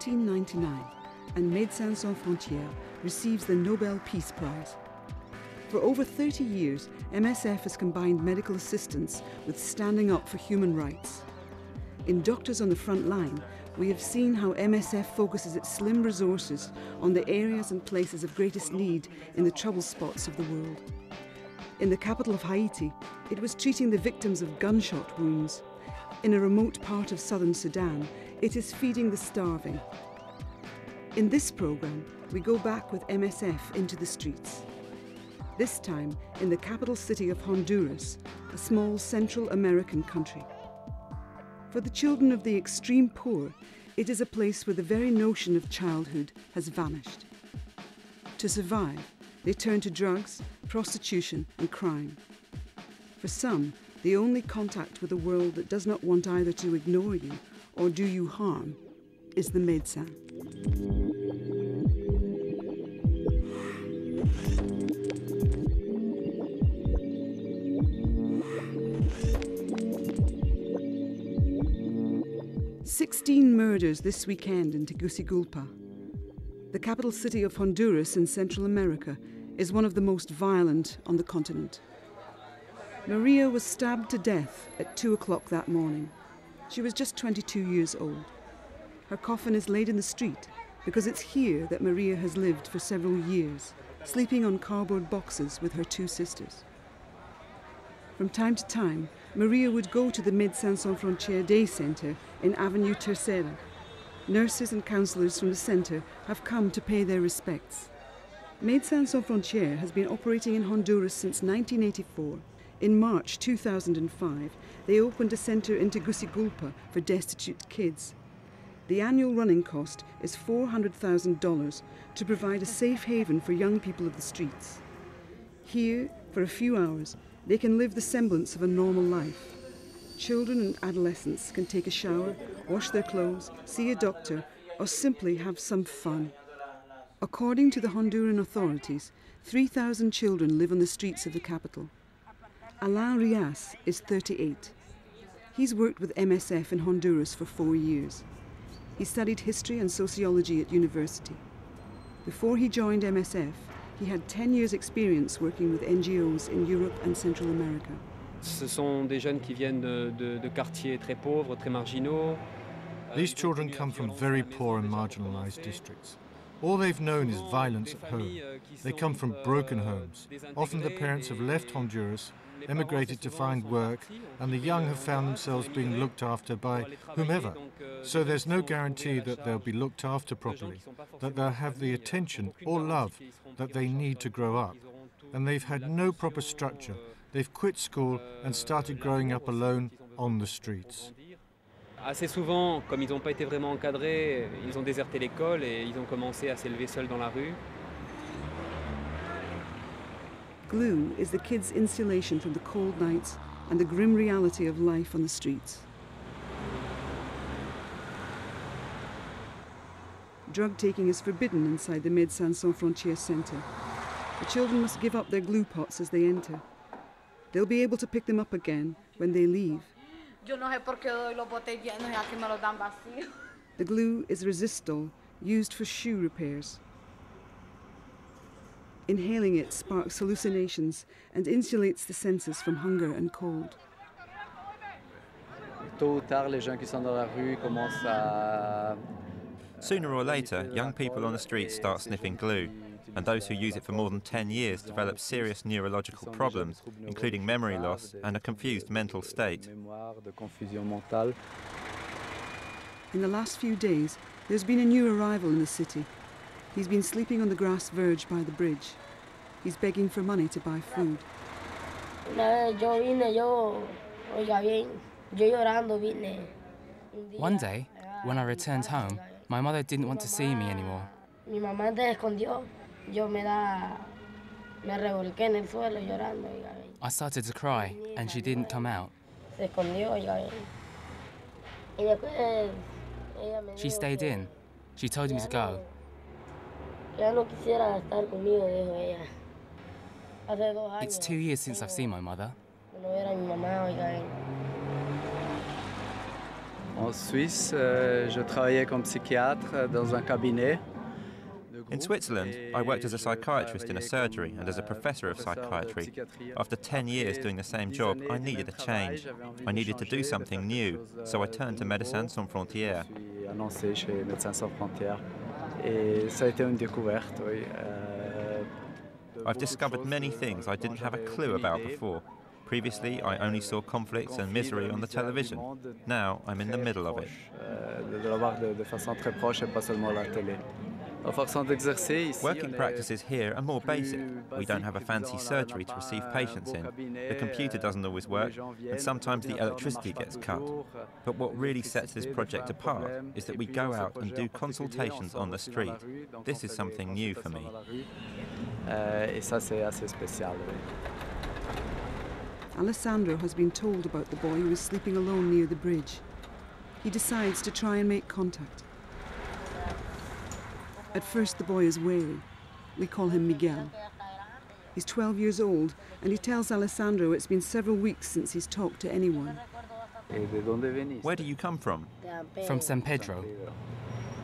1999, and Médecins Sans Frontières receives the Nobel Peace Prize. For over 30 years, MSF has combined medical assistance with standing up for human rights. In Doctors on the Front Line, we have seen how MSF focuses its slim resources on the areas and places of greatest need in the trouble spots of the world. In the capital of Haiti, it was treating the victims of gunshot wounds. In a remote part of southern Sudan, it is feeding the starving. In this programme, we go back with MSF into the streets. This time in the capital city of Honduras, a small Central American country. For the children of the extreme poor, it is a place where the very notion of childhood has vanished. To survive, they turn to drugs, prostitution and crime. For some, the only contact with a world that does not want either to ignore you or do you harm is the médecin. 16 murders this weekend in Tegucigalpa. The capital city of Honduras in Central America is one of the most violent on the continent. Maria was stabbed to death at 2 o'clock that morning. She was just 22 years old. Her coffin is laid in the street because it's here that Maria has lived for several years, sleeping on cardboard boxes with her 2 sisters. From time to time, Maria would go to the Medecins Sans Frontières Day Centre in Avenue Tercera. Nurses and counsellors from the centre have come to pay their respects. Medecins Sans Frontières has been operating in Honduras since 1984. In March 2005, they opened a centre in Tegucigalpa for destitute kids. The annual running cost is $400,000 to provide a safe haven for young people of the streets. Here, for a few hours, they can live the semblance of a normal life. Children and adolescents can take a shower, wash their clothes, see a doctor, or simply have some fun. According to the Honduran authorities, 3,000 children live on the streets of the capital. Alain Rias is 38. He's worked with MSF in Honduras for 4 years. He studied history and sociology at university. Before he joined MSF, he had 10 years' experience working with NGOs in Europe and Central America. Ce sont des jeunes qui viennent de quartiers très pauvres, très marginaux. These children come from very poor and marginalised districts. All they've known is violence at home. They come from broken homes. Often the parents have left Honduras, emigrated to find work, and the young have found themselves being looked after by whomever. So there's no guarantee that they'll be looked after properly, that they'll have the attention or love that they need to grow up. And they've had no proper structure. They've quit school and started growing up alone on the streets. Assez souvent, comme ils n'ont pas été vraiment encadrés, ils ont déserté l'école et ils ont commencé à s'élever seuls dans la rue. Glue is the kids' insulation from the cold nights and the grim reality of life on the streets. Drug taking is forbidden inside the Médecins Sans Frontières Centre. The children must give up their glue pots as they enter. They'll be able to pick them up again when they leave. The glue is resistol, used for shoe repairs. Inhaling it sparks hallucinations and insulates the senses from hunger and cold. Sooner or later, young people on the streets start sniffing glue, and those who use it for more than 10 years develop serious neurological problems, including memory loss and a confused mental state. In the last few days, there's been a new arrival in the city. He's been sleeping on the grass verge by the bridge. He's begging for money to buy food. One day, when I returned home, my mother didn't want to see me anymore. I started to cry, and she didn't come out. She stayed in. She told me to go. It's 2 years since I've seen my mother. En Suisse, je travaillais comme psychiatre dans un cabinet. In Switzerland, I worked as a psychiatrist in a surgery and as a professor of psychiatry. After 10 years doing the same job, I needed a change. I needed to do something new, so I turned to Medecins Sans Frontières. Annoncé chez Médecins Sans Frontières et ça a été une découverte, oui. I've discovered many things I didn't have a clue about before. Previously, I only saw conflicts and misery on the television. Now, I'm in the middle of it. De la voir de façon très proche et pas seulement à la télé. Working practices here are more basic. We don't have a fancy surgery to receive patients in. The computer doesn't always work, and sometimes the electricity gets cut. But what really sets this project apart is that we go out and do consultations on the street. This is something new for me. Et ça, c'est assez spécial. Alessandro has been told about the boy who is sleeping alone near the bridge. He decides to try and make contact. At first, the boy is wary. We call him Miguel. He's 12 years old, and he tells Alessandro it's been several weeks since he's talked to anyone. Where do you come from? From San Pedro.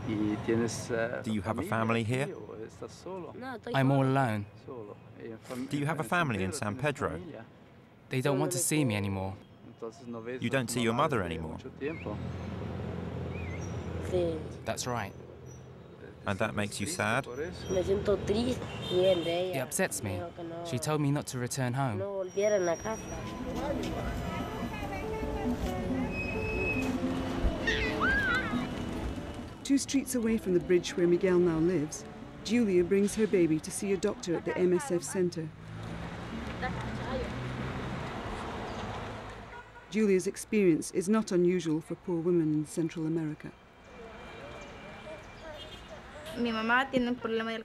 Do you have a family here? I'm all alone. Do you have a family in San Pedro? They don't want to see me anymore. You don't see your mother anymore? That's right. And that makes you sad? It upsets me. She told me not to return home. Two streets away from the bridge where Miguel now lives, Julia brings her baby to see a doctor at the MSF centre. Julia's experience is not unusual for poor women in Central America.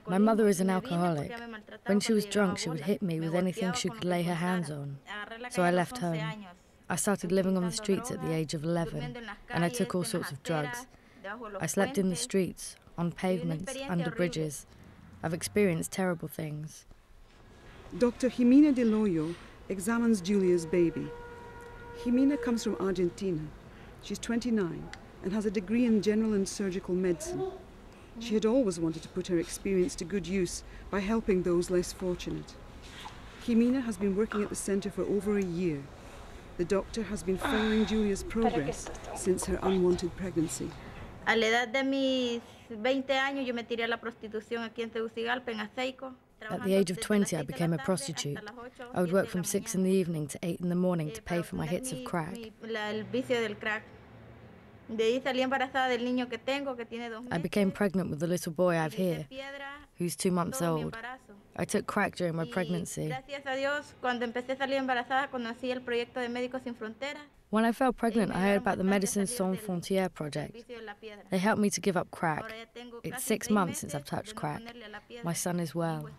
My mother is an alcoholic. When she was drunk, she would hit me with anything she could lay her hands on. So I left home. I started living on the streets at the age of 11, and I took all sorts of drugs. I slept in the streets, on pavements, under bridges. I've experienced terrible things. Dr. Jimena Del Hoyo examines Julia's baby. Jimena comes from Argentina. She's 29 and has a degree in general and surgical medicine. She had always wanted to put her experience to good use by helping those less fortunate. Jimena has been working at the centre for over a year. The doctor has been following Julia's progress since her unwanted pregnancy. A la edad de mis 20 años, yo me tiré a la prostitución aquí en Tegucigalpa, en Aceico. At the age of 20, I became a prostitute. I would work from 6 in the evening to 8 in the morning to pay for my hits of crack. I became pregnant with the little boy I've here, who's 2 months old. I took crack during my pregnancy. When I fell pregnant, I heard about the Medecins Sans Frontières project. They helped me to give up crack. It's 6 months since I've touched crack. My son is well.